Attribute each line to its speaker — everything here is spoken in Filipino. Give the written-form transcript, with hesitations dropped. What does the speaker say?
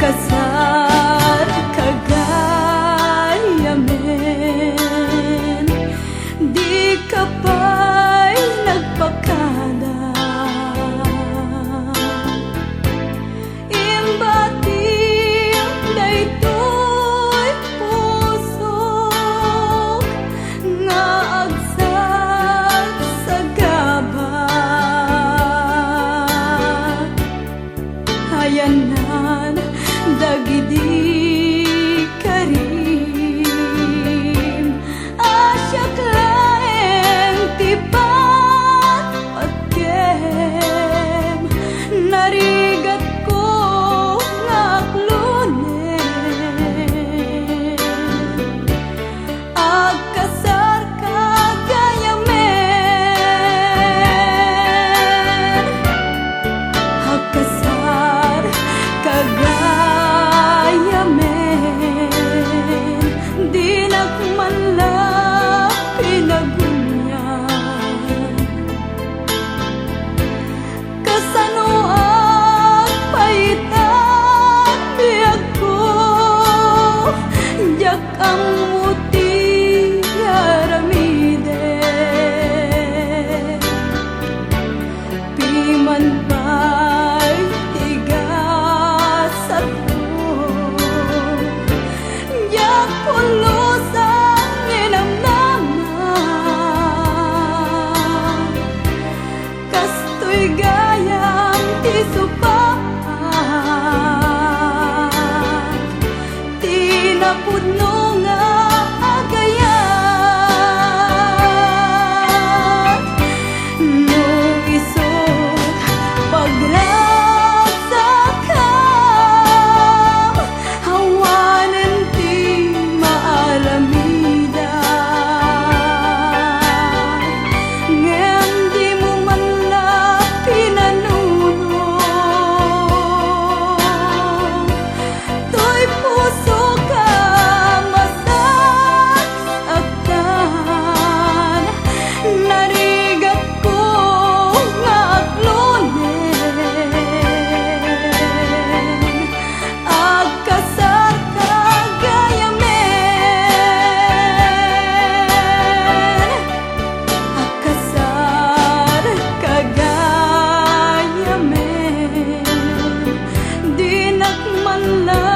Speaker 1: kasar kagayamen, di ka pa'y nagpakada. Imbating daytoy puso nga agsak sa gabat, hayanan dagidi karim, asyak laeng tipat patkem, narigat ko ngaklunen, agkasar kagayamen, agkasar kagayamen, di nakmanlak pinagunyan. Kasano ang paitan biyag ko, jak ang muti aramide, piman pa'y tigas ako, jak pulos ang inamnaman, kastoy gayang tisupahan, tinapudno nga agayat, no isot pagrasakam, hawanen ti maalamida, ngem di mo man na pinanuno, to'y puso ka masaktan, narigat ko nga aklunen, agkasar kagayamen, agkasar kagayamen, di nakmanlak